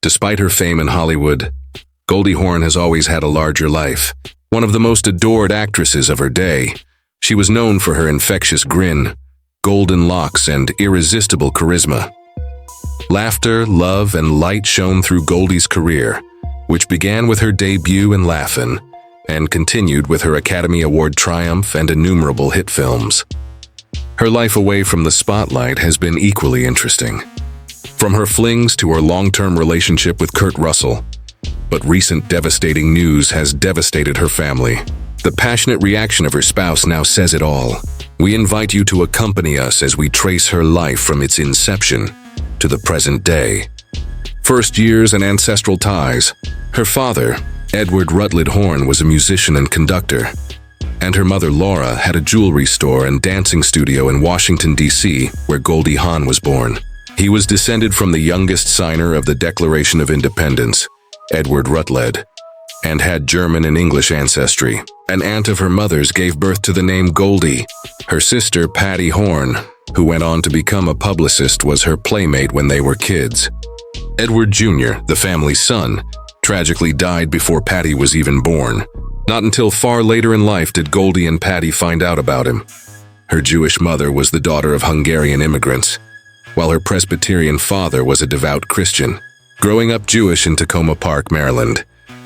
Despite her fame in Hollywood, Goldie Hawn has always had a larger life. One of the most adored actresses of her day, she was known for her infectious grin, golden locks, and irresistible charisma. Laughter, love, and light shone through Goldie's career, which began with her debut in Laugh-In and continued with her Academy Award triumph and innumerable hit films. Her life away from the spotlight has been equally interesting. From her flings to her long-term relationship with Kurt Russell, but recent devastating news has devastated her family. The passionate reaction of her spouse now says it all. We invite you to accompany us as we trace her life from its inception to the present day. First years and ancestral ties. Her father, Edward Rutledge Hawn, was a musician and conductor, and her mother, Laura, had a jewelry store and dancing studio in Washington, D.C., where Goldie Hawn was born. He was descended from the youngest signer of the Declaration of Independence, Edward Rutledge, and had German and English ancestry. An aunt of her mother's gave birth to the name Goldie. Her sister, Patty Hawn, who went on to become a publicist, was her playmate when they were kids. Edward Jr., the family's son, tragically died before Patty was even born. Not until far later in life did Goldie and Patty find out about him. Her Jewish mother was the daughter of Hungarian immigrants, while her Presbyterian father was a devout Christian. Growing up Jewish in Tacoma Park, Maryland,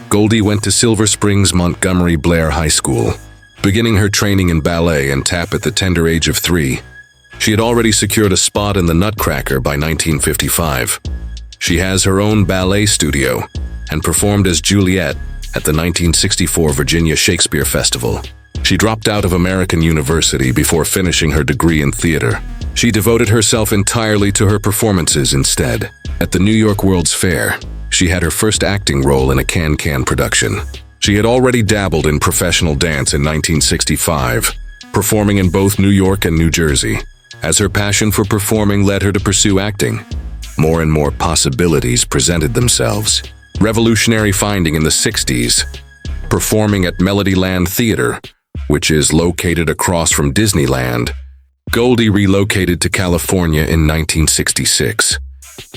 Goldie went to Silver Springs Montgomery Blair High School. Beginning her training in ballet and tap at the tender age of 3, she had already secured a spot in the Nutcracker by 1955. She has her own ballet studio and performed as Juliet at the 1964 Virginia Shakespeare Festival. She dropped out of American University before finishing her degree in theater. She devoted herself entirely to her performances instead. At the New York World's Fair, she had her first acting role in a can-can production. She had already dabbled in professional dance in 1965, performing in both New York and New Jersey. As her passion for performing led her to pursue acting, more and more possibilities presented themselves. Revolutionary finding in the 60s, performing at Melodyland Theater, which is located across from Disneyland, Goldie relocated to California in 1966.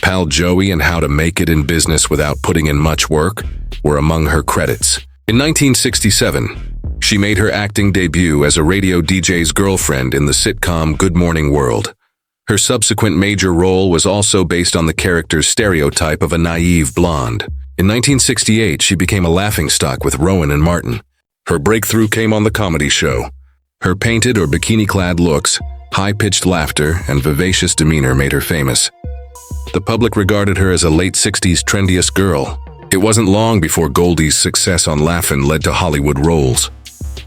Pal Joey and How to Make It in Business Without Putting in Much Work were among her credits. In 1967, she made her acting debut as a radio DJ's girlfriend in the sitcom Good Morning World. Her subsequent major role was also based on the character's stereotype of a naive blonde. In 1968, she became a laughingstock with Rowan and Martin. Her breakthrough came on the comedy show. Her painted or bikini-clad looks, high-pitched laughter, and vivacious demeanor made her famous. The public regarded her as a late 60s trendiest girl. It wasn't long before Goldie's success on Laugh-In led to Hollywood roles.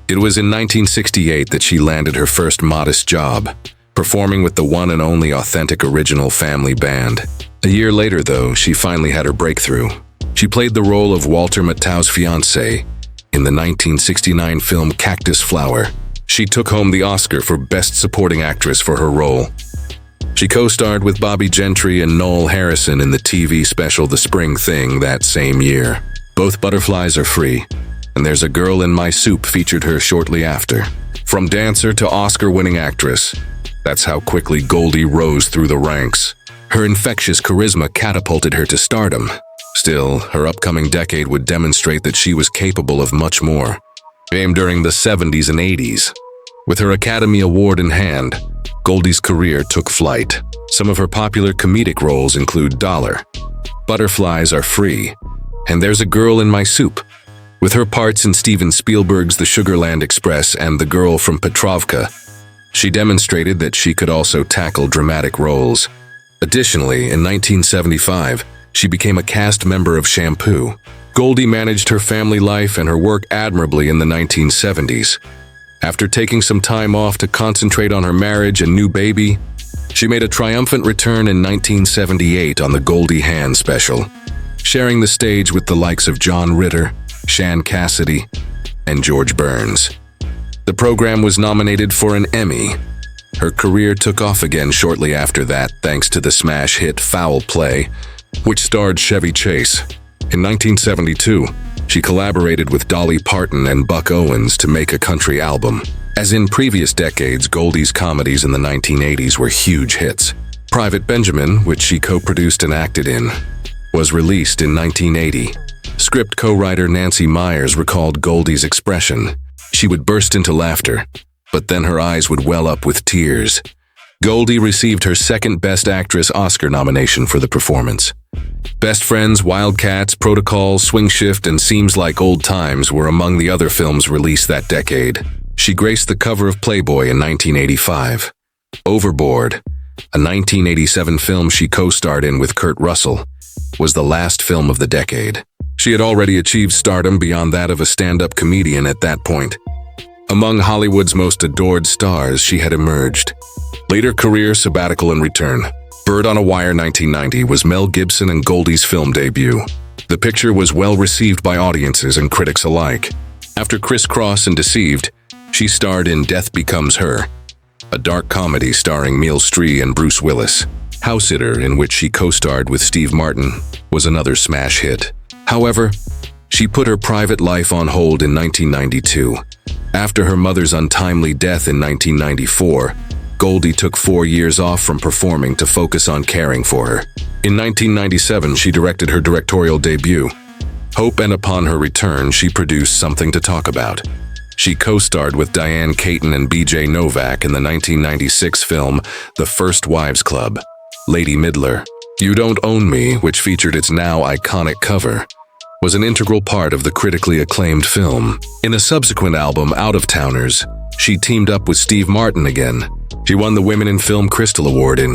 It was in 1968 that she landed her first modest job, performing with the one and only authentic original family band. A year later, though, she finally had her breakthrough. She played the role of Walter Matthau's fiancée in the 1969 film Cactus Flower. She took home the Oscar for Best Supporting Actress for her role. She co-starred with Bobby Gentry and Noel Harrison in the TV special The Spring Thing that same year. Both Butterflies Are Free, and There's a Girl in My Soup featured her shortly after. From dancer to Oscar-winning actress, that's how quickly Goldie rose through the ranks. Her infectious charisma catapulted her to stardom. Still, her upcoming decade would demonstrate that she was capable of much more. Fame during the 70s and 80s. With her Academy Award in hand, Goldie's career took flight. Some of her popular comedic roles include Dollar, Butterflies Are Free, and There's a Girl in My Soup. With her parts in Steven Spielberg's The Sugarland Express and The Girl from Petrovka, she demonstrated that she could also tackle dramatic roles. Additionally, in 1975, she became a cast member of Shampoo. Goldie managed her family life and her work admirably in the 1970s. After taking some time off to concentrate on her marriage and new baby, she made a triumphant return in 1978 on the Goldie Hawn special, sharing the stage with the likes of John Ritter, Shan Cassidy, and George Burns. The program was nominated for an Emmy. Her career took off again shortly after that thanks to the smash hit Foul Play, which starred Chevy Chase. In 1972, she collaborated with Dolly Parton and Buck Owens to make a country album. As in previous decades, Goldie's comedies in the 1980s were huge hits. Private Benjamin, which she co-produced and acted in, was released in 1980. Script co-writer Nancy Myers recalled Goldie's expression. She would burst into laughter, but then her eyes would well up with tears. Goldie received her second Best Actress Oscar nomination for the performance. Best Friends, Wildcats, Protocol, Swing Shift, and Seems Like Old Times were among the other films released that decade. She graced the cover of Playboy in 1985. Overboard, a 1987 film she co-starred in with Kurt Russell, was the last film of the decade. She had already achieved stardom beyond that of a stand-up comedian at that point. Among Hollywood's most adored stars, she had emerged. Later career, sabbatical, and return. Bird on a Wire 1990 was Mel Gibson and Goldie's film debut. The picture was well received by audiences and critics alike. After Criss Cross and Deceived, she starred in Death Becomes Her, a dark comedy starring Meryl Streep and Bruce Willis. Housesitter, in which she co-starred with Steve Martin, was another smash hit. However, she put her private life on hold in 1992. After her mother's untimely death in 1994, Goldie took 4 years off from performing to focus on caring for her. In 1997, she directed her directorial debut, Hope, and upon her return, she produced Something to Talk About. She co-starred with Diane Keaton and B.J. Novak in the 1996 film The First Wives Club. Lady Midler, You Don't Own Me, which featured its now iconic cover, was an integral part of the critically acclaimed film. In a subsequent album, Out of Towners, she teamed up with Steve Martin again. She won the Women in Film Crystal Award in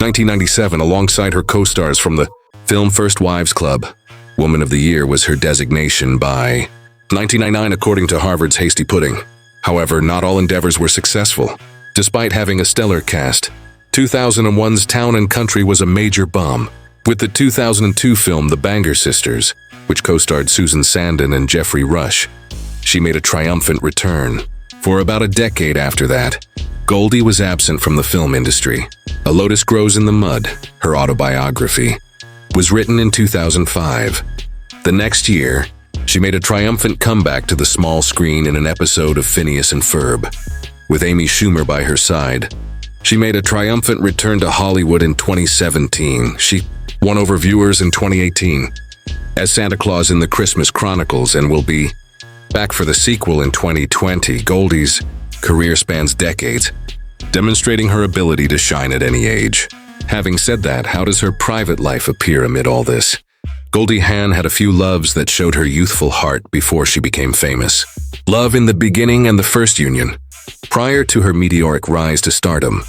1997 alongside her co-stars from the film First Wives Club. Woman of the Year was her designation by 1999, according to Harvard's Hasty Pudding. However, not all endeavors were successful. Despite having a stellar cast, 2001's Town and Country was a major bomb. With the 2002 film The Banger Sisters, which co-starred Susan Sarandon and Jeffrey Rush, she made a triumphant return. For about a decade after that, Goldie was absent from the film industry. A Lotus Grows in the Mud, her autobiography, was written in 2005. The next year, she made a triumphant comeback to the small screen in an episode of Phineas and Ferb. With Amy Schumer by her side, she made a triumphant return to Hollywood in 2017. She won over viewers in 2018 as Santa Claus in the Christmas Chronicles and will be back for the sequel in 2020. Goldie's career spans decades, demonstrating her ability to shine at any age. Having said that, how does her private life appear amid all this? Goldie Hawn had a few loves that showed her youthful heart before she became famous. Love in the Beginning and The First Union. Prior to her meteoric rise to stardom,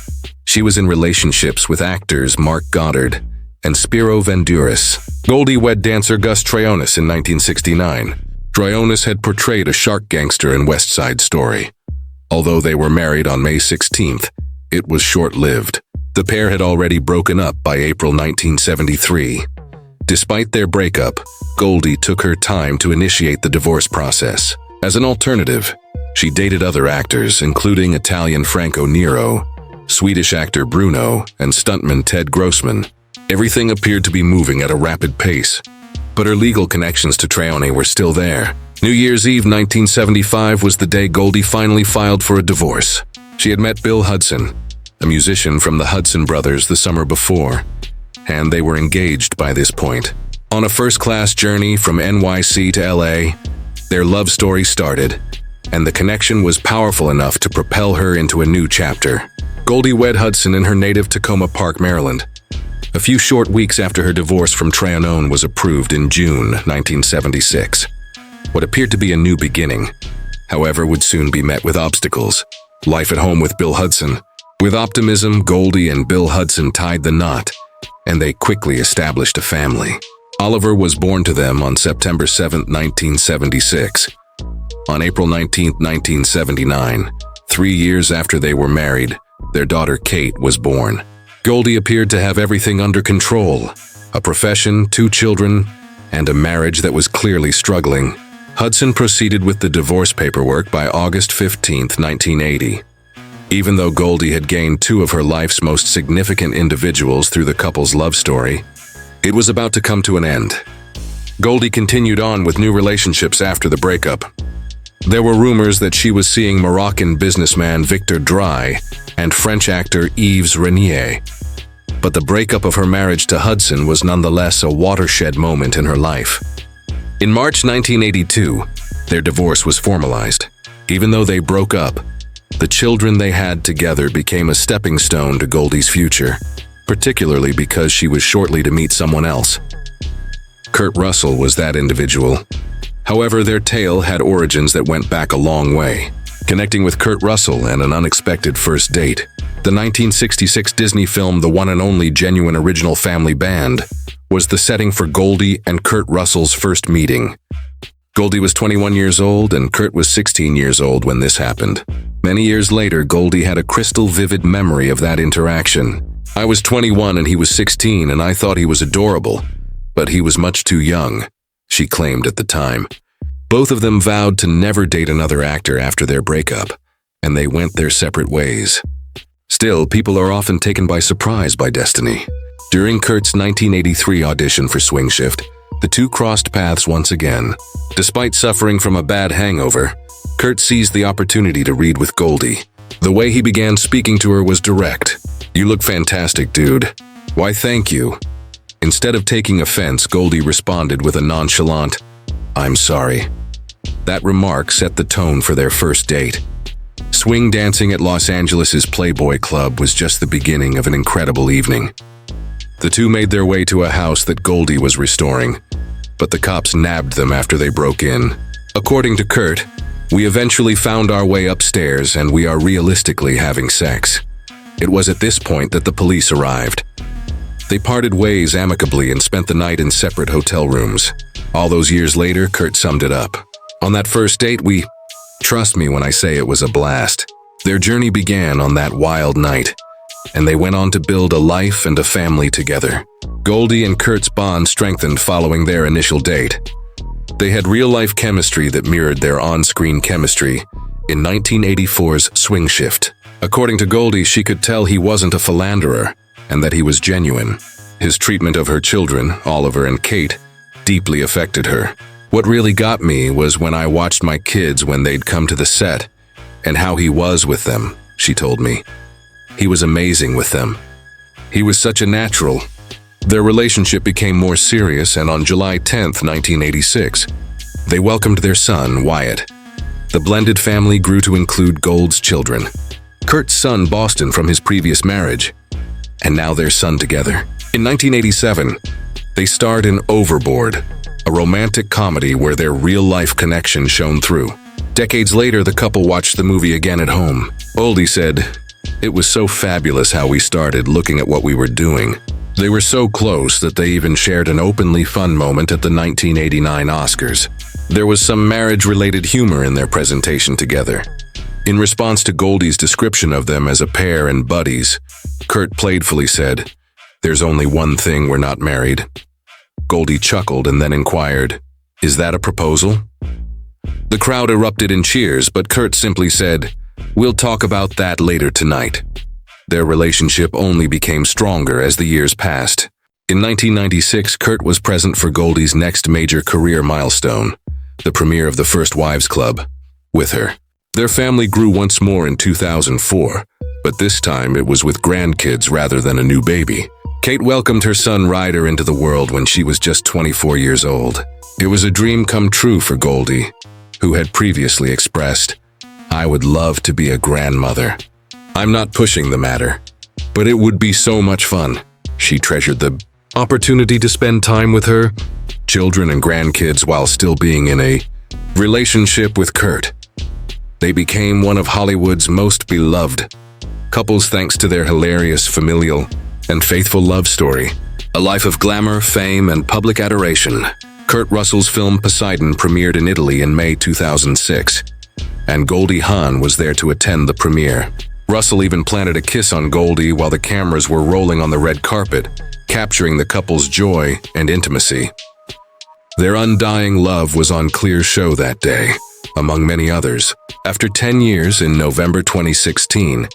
she was in relationships with actors Mark Goddard and Spiro Venduris. Goldie wed dancer Gus Traonis in 1969. Traonis had portrayed a shark gangster in West Side Story. Although they were married on May 16th, it was short-lived. The pair had already broken up by April 1973. Despite their breakup, Goldie took her time to initiate the divorce process. As an alternative, she dated other actors, including Italian Franco Nero, Swedish actor Bruno, and stuntman Ted Grossman. Everything appeared to be moving at a rapid pace, but her legal connections to Traoni were still there. New Year's Eve 1975 was the day Goldie finally filed for a divorce. She had met Bill Hudson, a musician from the Hudson Brothers, the summer before, and they were engaged by this point. On a first-class journey from NYC to LA, their love story started, and the connection was powerful enough to propel her into a new chapter. Goldie wed Hudson in her native Tacoma Park, Maryland. A few short weeks after her divorce from Traonone was approved in June 1976. What appeared to be a new beginning, however, would soon be met with obstacles. Life at home with Bill Hudson. With optimism, Goldie and Bill Hudson tied the knot, and they quickly established a family. Oliver was born to them on September 7, 1976. On April 19, 1979, 3 years after they were married, their daughter Kate was born. Goldie appeared to have everything under control: a profession, 2 children, and a marriage that was clearly struggling. Hudson proceeded with the divorce paperwork by August 15, 1980. Even though Goldie had gained 2 of her life's most significant individuals through the couple's love story, it was about to come to an end. Goldie continued on with new relationships after the breakup. There were rumors that she was seeing Moroccan businessman Victor Dry and French actor Yves Renier. but the breakup of her marriage to Hudson was nonetheless a watershed moment in her life. In March 1982, their divorce was formalized. Even though they broke up, the children they had together became a stepping stone to Goldie's future, particularly because she was shortly to meet someone else. Kurt Russell was that individual. However, their tale had origins that went back a long way, connecting with Kurt Russell and an unexpected first date. The 1966 Disney film The One and Only Genuine Original Family Band was the setting for Goldie and Kurt Russell's first meeting. Goldie was 21 years old and Kurt was 16 years old when this happened. Many years later, Goldie had a crystal vivid memory of that interaction. "I was 21 and he was 16 and I thought he was adorable, but he was much too young," she claimed at the time. Both of them vowed to never date another actor after their breakup, and they went their separate ways. Still, people are often taken by surprise by destiny. During Kurt's 1983 audition for Swing Shift, the two crossed paths once again. Despite suffering from a bad hangover, Kurt seized the opportunity to read with Goldie. The way he began speaking to her was direct. "You look fantastic, dude." "Why, thank you." Instead of taking offense, Goldie responded with a nonchalant, "I'm sorry." That remark set the tone for their first date. Swing dancing at Los Angeles' Playboy Club was just the beginning of an incredible evening. The two made their way to a house that Goldie was restoring, but the cops nabbed them after they broke in. According to Kurt, "We eventually found our way upstairs and we are realistically having sex." It was at this point that the police arrived. They parted ways amicably and spent the night in separate hotel rooms. All those years later, Kurt summed it up. "On that first date, trust me when I say it was a blast." Their journey began on that wild night, and they went on to build a life and a family together. Goldie and Kurt's bond strengthened following their initial date. They had real-life chemistry that mirrored their on-screen chemistry in 1984's Swing Shift. According to Goldie, she could tell he wasn't a philanderer and that he was genuine. His treatment of her children, Oliver and Kate, deeply affected her. "What really got me was when I watched my kids when they'd come to the set and how he was with them," she told me. "He was amazing with them. He was such a natural." Their relationship became more serious, and on July 10th, 1986, they welcomed their son, Wyatt. The blended family grew to include Gold's children, Kurt's son, Boston, from his previous marriage, and now their son together. In 1987, they starred in Overboard, a romantic comedy where their real-life connection shone through. Decades later, the couple watched the movie again at home. Goldie said, "It was so fabulous how we started looking at what we were doing. They were so close that they even shared an openly fun moment at the 1989 Oscars. There was some marriage-related humor in their presentation together." In response to Goldie's description of them as a pair and buddies, Kurt playfully said, "There's only one thing we're not married." Goldie chuckled and then inquired, "Is that a proposal?" The crowd erupted in cheers, but Kurt simply said, "We'll talk about that later tonight." Their relationship only became stronger as the years passed. In 1996, Kurt was present for Goldie's next major career milestone, the premiere of The First Wives Club, with her. Their family grew once more in 2004, but this time it was with grandkids rather than a new baby. Kate welcomed her son Ryder into the world when she was just 24 years old. It was a dream come true for Goldie, who had previously expressed, "I would love to be a grandmother. I'm not pushing the matter, but it would be so much fun." She treasured the opportunity to spend time with her children and grandkids while still being in a relationship with Kurt. They became one of Hollywood's most beloved couples thanks to their hilarious, familial, and faithful love story. A life of glamour, fame, and public adoration. Kurt Russell's film Poseidon premiered in Italy in May 2006, and Goldie Hawn was there to attend the premiere. Russell even planted a kiss on Goldie while the cameras were rolling on the red carpet, capturing the couple's joy and intimacy. Their undying love was on clear show that day, among many others. After 10 years, in November 2016,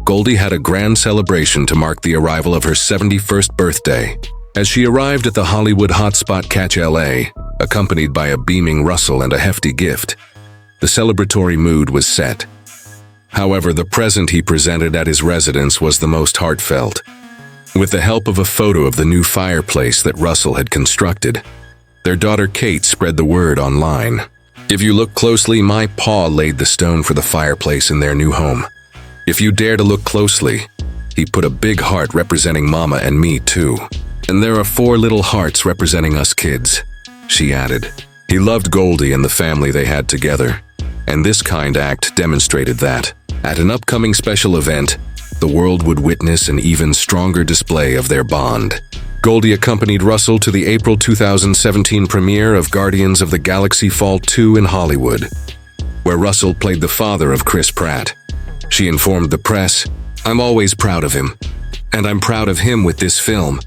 Goldie had a grand celebration to mark the arrival of her 71st birthday. As she arrived at the Hollywood hotspot Catch LA, accompanied by a beaming Russell and a hefty gift, the celebratory mood was set. However, the present he presented at his residence was the most heartfelt. With the help of a photo of the new fireplace that Russell had constructed, their daughter Kate spread the word online. "If you look closely, my pa laid the stone for the fireplace in their new home. If you dare to look closely, he put a big heart representing Mama and me too. And there are 4 little hearts representing us kids," she added. He loved Goldie and the family they had together, and this kind act demonstrated that. At an upcoming special event, the world would witness an even stronger display of their bond. Goldie accompanied Russell to the April 2017 premiere of Guardians of the Galaxy Fall 2 in Hollywood, where Russell played the father of Chris Pratt. She informed the press, "I'm always proud of him, and I'm proud of him with this film.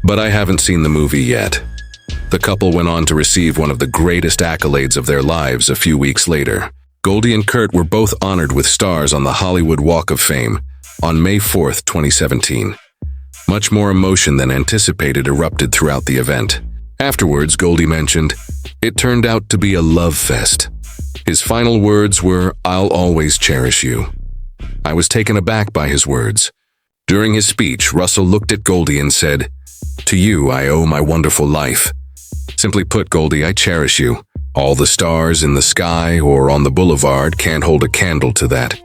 But I haven't seen the movie yet." The couple went on to receive one of the greatest accolades of their lives a few weeks later. Goldie and Kurt were both honored with stars on the Hollywood Walk of Fame on May 4, 2017. Much more emotion than anticipated erupted throughout the event. Afterwards, Goldie mentioned, "It turned out to be a love fest." His final words were, "I'll always cherish you." I was taken aback by his words. During his speech, Russell looked at Goldie and said, "To you, I owe my wonderful life. Simply put, Goldie, I cherish you. All the stars in the sky or on the boulevard can't hold a candle to that.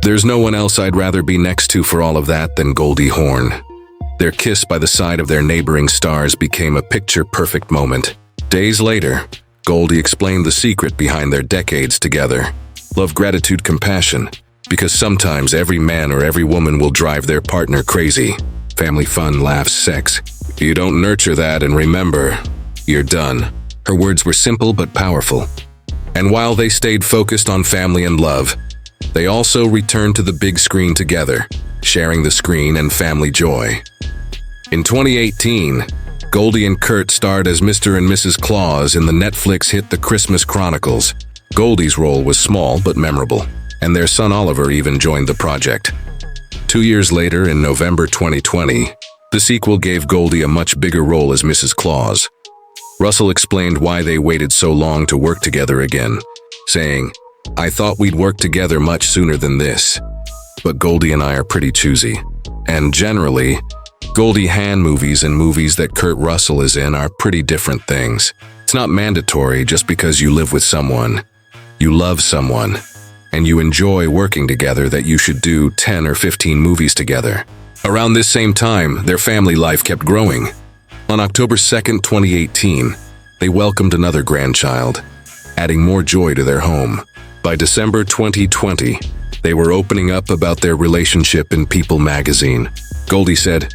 There's no one else I'd rather be next to for all of that than Goldie Hawn." Their kiss by the side of their neighboring stars became a picture-perfect moment. Days later, Goldie explained the secret behind their decades together. Love, gratitude, compassion. Because sometimes every man or every woman will drive their partner crazy. Family, fun, laughs, sex. You don't nurture that and remember, you're done. Her words were simple but powerful. And while they stayed focused on family and love, they also returned to the big screen together, sharing the screen and family joy. In 2018, Goldie and Kurt starred as Mr. and Mrs. Claus in the Netflix hit The Christmas Chronicles. Goldie's role was small but memorable, and their son Oliver even joined the project. 2 years later, in November 2020, the sequel gave Goldie a much bigger role as Mrs. Claus. Russell explained why they waited so long to work together again, saying, "I thought we'd work together much sooner than this. But Goldie and I are pretty choosy. And generally, Goldie Hawn movies and movies that Kurt Russell is in are pretty different things. It's not mandatory just because you live with someone, you love someone, and you enjoy working together that you should do 10 or 15 movies together." Around this same time, their family life kept growing. On October 2, 2018, they welcomed another grandchild, adding more joy to their home. By December 2020, they were opening up about their relationship in People magazine. Goldie said,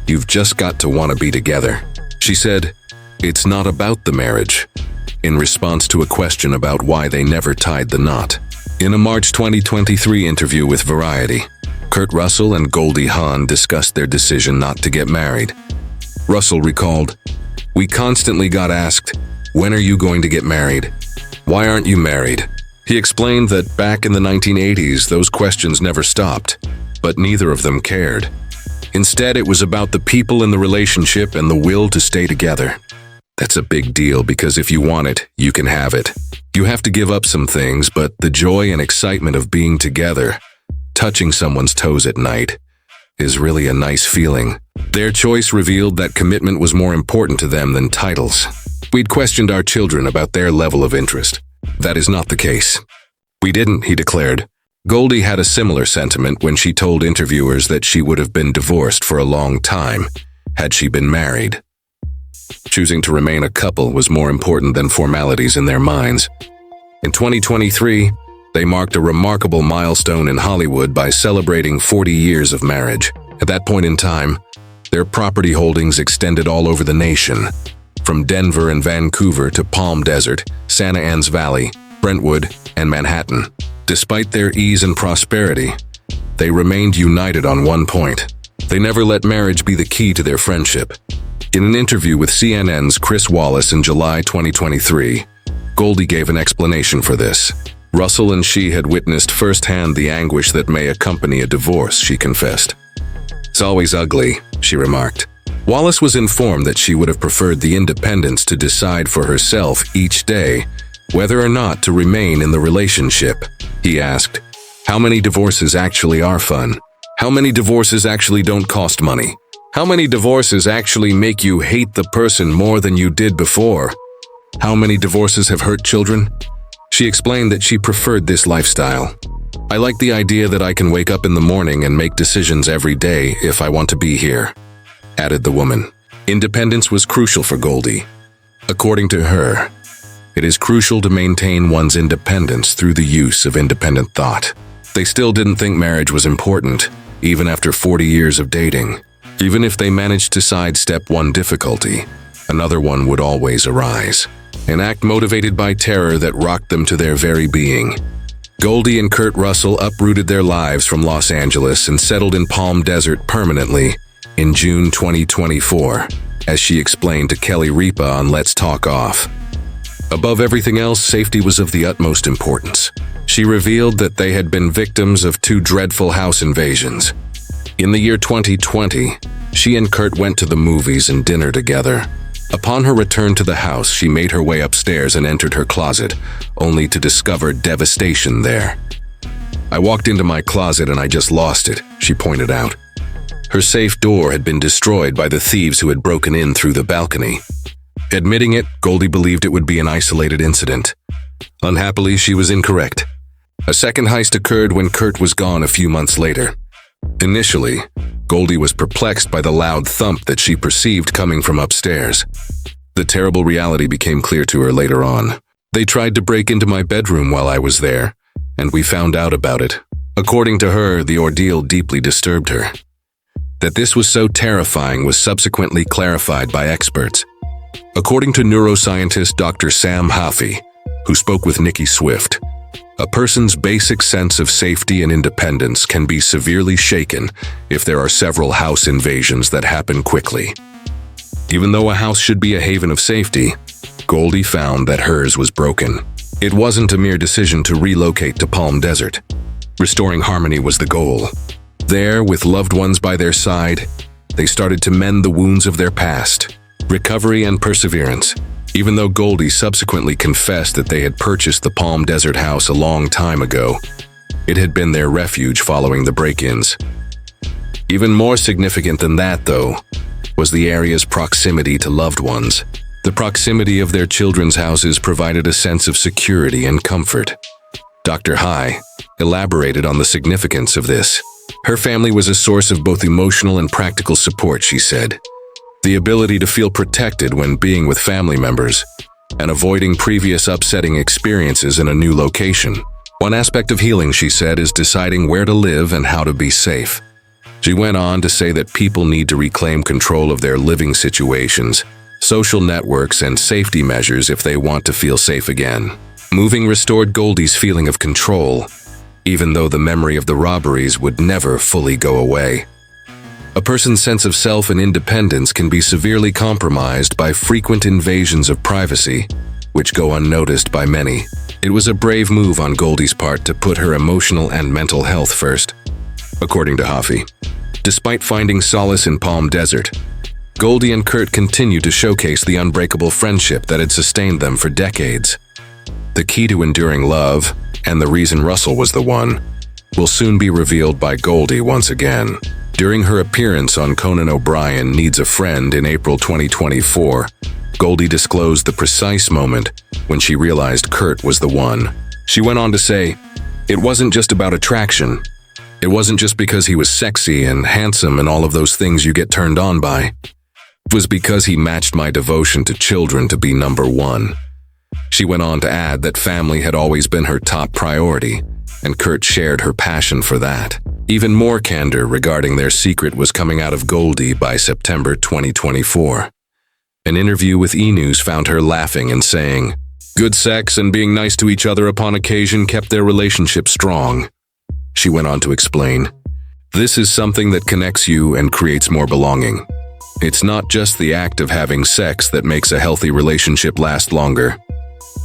"You've just got to want to be together." She said, "It's not about the marriage," in response to a question about why they never tied the knot. In a March 2023 interview with Variety, Kurt Russell and Goldie Hawn discussed their decision not to get married. Russell recalled, "We constantly got asked, 'When are you going to get married? Why aren't you married?' He explained that back in the 1980s, those questions never stopped, but neither of them cared. Instead, it was about the people in the relationship and the will to stay together. That's a big deal because if you want it, you can have it. You have to give up some things, but the joy and excitement of being together, touching someone's toes at night, is really a nice feeling." Their choice revealed that commitment was more important to them than titles. "We'd questioned our children about their level of interest. That is not the case." "We didn't," he declared. Goldie had a similar sentiment when she told interviewers that she would have been divorced for a long time had she been married. Choosing to remain a couple was more important than formalities in their minds. In 2023, they marked a remarkable milestone in Hollywood by celebrating 40 years of marriage. At that point in time, their property holdings extended all over the nation, from Denver and Vancouver to Palm Desert, Santa Ynez Valley, Brentwood, and Manhattan. Despite their ease and prosperity, they remained united on one point. They never let marriage be the key to their friendship. In an interview with CNN's Chris Wallace in July 2023, Goldie gave an explanation for this. Russell and she had witnessed firsthand the anguish that may accompany a divorce, she confessed. "It's always ugly," she remarked. Wallace was informed that she would have preferred the independence to decide for herself each day whether or not to remain in the relationship. He asked, "How many divorces actually are fun? How many divorces actually don't cost money? How many divorces actually make you hate the person more than you did before? How many divorces have hurt children? She explained that she preferred this lifestyle. I like the idea that I can wake up in the morning and make decisions every day if I want to be here, added the woman. Independence was crucial for Goldie. According to her, it is crucial to maintain one's independence through the use of independent thought. They still didn't think marriage was important, even after 40 years of dating. Even if they managed to sidestep one difficulty, another one would always arise. An act motivated by terror that rocked them to their very being. Goldie and Kurt Russell uprooted their lives from Los Angeles and settled in Palm Desert permanently in June 2024, as she explained to Kelly Ripa on Let's Talk Off. Above everything else, safety was of the utmost importance. She revealed that they had been victims of 2 dreadful house invasions. In the year 2020, she and Kurt went to the movies and dinner together. Upon her return to the house, she made her way upstairs and entered her closet, only to discover devastation there. I walked into my closet and I just lost it, she pointed out. Her safe door had been destroyed by the thieves who had broken in through the balcony. Admitting it, Goldie believed it would be an isolated incident. Unhappily, she was incorrect. A second heist occurred when Kurt was gone a few months later. Initially, Goldie was perplexed by the loud thump that she perceived coming from upstairs. The terrible reality became clear to her later on. They tried to break into my bedroom while I was there, and we found out about it. According to her, the ordeal deeply disturbed her. That this was so terrifying was subsequently clarified by experts. According to neuroscientist Dr. Sam Haffey, who spoke with Nikki Swift, a person's basic sense of safety and independence can be severely shaken if there are several house invasions that happen quickly. Even though a house should be a haven of safety, Goldie found that hers was broken. It wasn't a mere decision to relocate to Palm Desert. Restoring harmony was the goal. There, with loved ones by their side, they started to mend the wounds of their past. Recovery and perseverance. Even though Goldie subsequently confessed that they had purchased the Palm Desert house a long time ago, it had been their refuge following the break-ins. Even more significant than that, though, was the area's proximity to loved ones. The proximity of their children's houses provided a sense of security and comfort. Dr. Hai elaborated on the significance of this. Her family was a source of both emotional and practical support, she said. The ability to feel protected when being with family members and avoiding previous upsetting experiences in a new location. One aspect of healing, she said, is deciding where to live and how to be safe. She went on to say that people need to reclaim control of their living situations, social networks, and safety measures if they want to feel safe again. Moving restored Goldie's feeling of control, even though the memory of the robberies would never fully go away. A person's sense of self and independence can be severely compromised by frequent invasions of privacy, which go unnoticed by many. It was a brave move on Goldie's part to put her emotional and mental health first, according to Haffey. Despite finding solace in Palm Desert, Goldie and Kurt continued to showcase the unbreakable friendship that had sustained them for decades. The key to enduring love, and the reason Russell was the one, will soon be revealed by Goldie once again. During her appearance on Conan O'Brien Needs a Friend in April 2024, Goldie disclosed the precise moment when she realized Kurt was the one. She went on to say, "It wasn't just about attraction. It wasn't just because he was sexy and handsome and all of those things you get turned on by. It was because he matched my devotion to children to be number one." She went on to add that family had always been her top priority, and Kurt shared her passion for that. Even more candor regarding their secret was coming out of Goldie by September 2024. An interview with E! News found her laughing and saying, "Good sex and being nice to each other upon occasion kept their relationship strong." She went on to explain, "This is something that connects you and creates more belonging. It's not just the act of having sex that makes a healthy relationship last longer.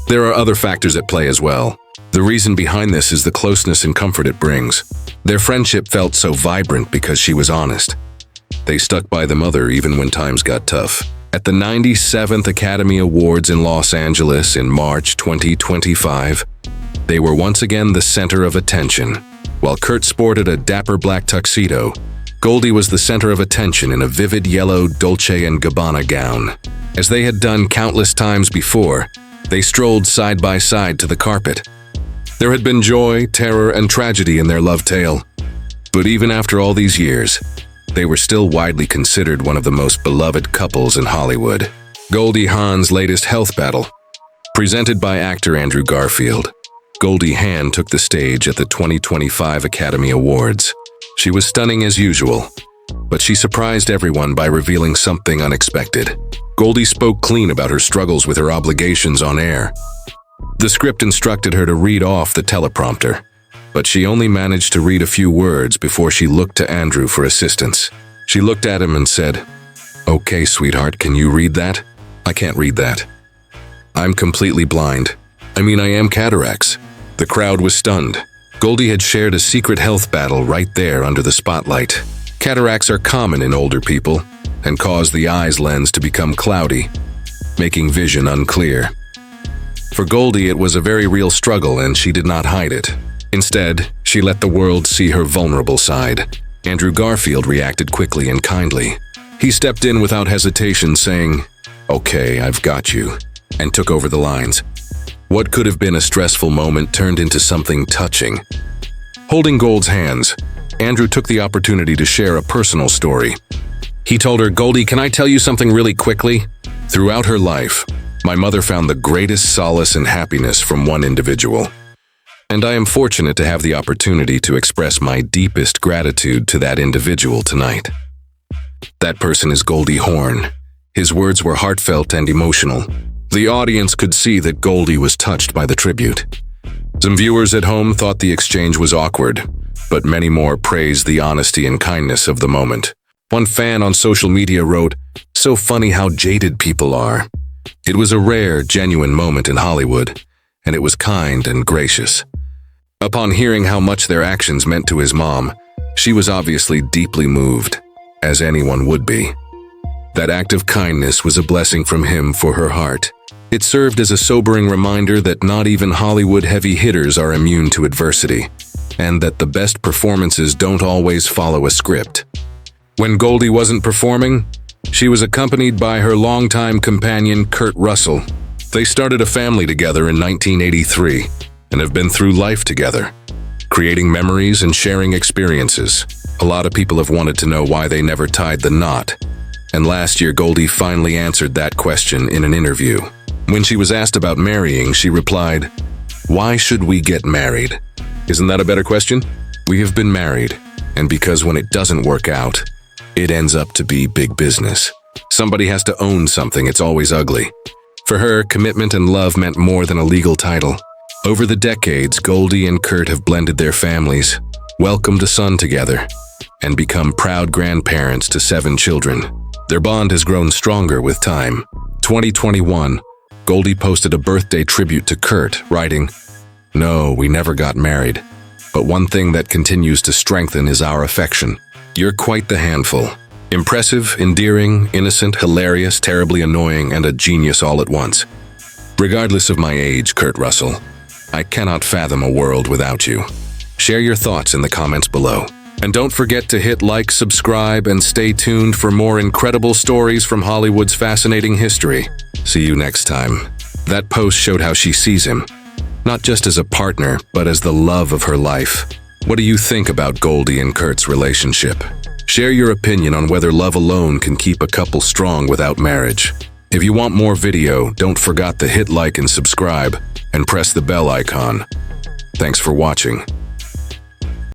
There are other factors at play as well. The reason behind this is the closeness and comfort it brings. Their friendship felt so vibrant because she was honest. They stuck by the mother even when times got tough." At the 97th Academy Awards in Los Angeles in March 2025, they were once again the center of attention. While Kurt sported a dapper black tuxedo, Goldie was the center of attention in a vivid yellow Dolce & Gabbana gown. As they had done countless times before, they strolled side by side to the carpet. There had been joy, terror, and tragedy in their love tale. But even after all these years, they were still widely considered one of the most beloved couples in Hollywood. Goldie Hawn's latest health battle. Presented by actor Andrew Garfield, Goldie Hawn took the stage at the 2025 Academy Awards. She was stunning as usual, but she surprised everyone by revealing something unexpected. Goldie spoke clean about her struggles with her obligations on air. The script instructed her to read off the teleprompter, but she only managed to read a few words before she looked to Andrew for assistance. She looked at him and said, "Okay, sweetheart, can you read that?" "I can't read that. I'm completely blind. I am cataracts." The crowd was stunned. Goldie had shared a secret health battle right there under the spotlight. Cataracts are common in older people and cause the eye's lens to become cloudy, making vision unclear. For Goldie, it was a very real struggle, and she did not hide it. Instead, she let the world see her vulnerable side. Andrew Garfield reacted quickly and kindly. He stepped in without hesitation, saying, "Okay, I've got you," and took over the lines. What could have been a stressful moment turned into something touching. Holding Gold's hands, Andrew took the opportunity to share a personal story. He told her, "Goldie, can I tell you something really quickly? Throughout her life, my mother found the greatest solace and happiness from one individual. And I am fortunate to have the opportunity to express my deepest gratitude to that individual tonight. That person is Goldie Hawn." His words were heartfelt and emotional. The audience could see that Goldie was touched by the tribute. Some viewers at home thought the exchange was awkward, but many more praised the honesty and kindness of the moment. One fan on social media wrote, "So funny how jaded people are." It was a rare, genuine moment in Hollywood, and it was kind and gracious. Upon hearing how much their actions meant to his mom, she was obviously deeply moved, as anyone would be. That act of kindness was a blessing from him for her heart. It served as a sobering reminder that not even Hollywood heavy hitters are immune to adversity, and that the best performances don't always follow a script. When Goldie wasn't performing, she was accompanied by her longtime companion Kurt Russell. They started a family together in 1983 and have been through life together, creating memories and sharing experiences. A lot of people have wanted to know why they never tied the knot, and last year Goldie finally answered that question in an interview. When she was asked about marrying, she replied, "Why should we get married? Isn't that a better question? We have been married, and because when it doesn't work out, it ends up to be big business. Somebody has to own something, it's always ugly." For her, commitment and love meant more than a legal title. Over the decades, Goldie and Kurt have blended their families, welcomed a son together, and become proud grandparents to 7 children. Their bond has grown stronger with time. 2021, Goldie posted a birthday tribute to Kurt, writing, "No, we never got married, but one thing that continues to strengthen is our affection. You're quite the handful. Impressive, endearing, innocent, hilarious, terribly annoying, and a genius all at once. Regardless of my age, Kurt Russell, I cannot fathom a world without you." Share your thoughts in the comments below. And don't forget to hit like, subscribe, and stay tuned for more incredible stories from Hollywood's fascinating history. See you next time. That post showed how she sees him, not just as a partner, but as the love of her life. What do you think about Goldie and Kurt's relationship? Share your opinion on whether love alone can keep a couple strong without marriage. If you want more video, don't forget to hit like and subscribe, and press the bell icon. Thanks for watching.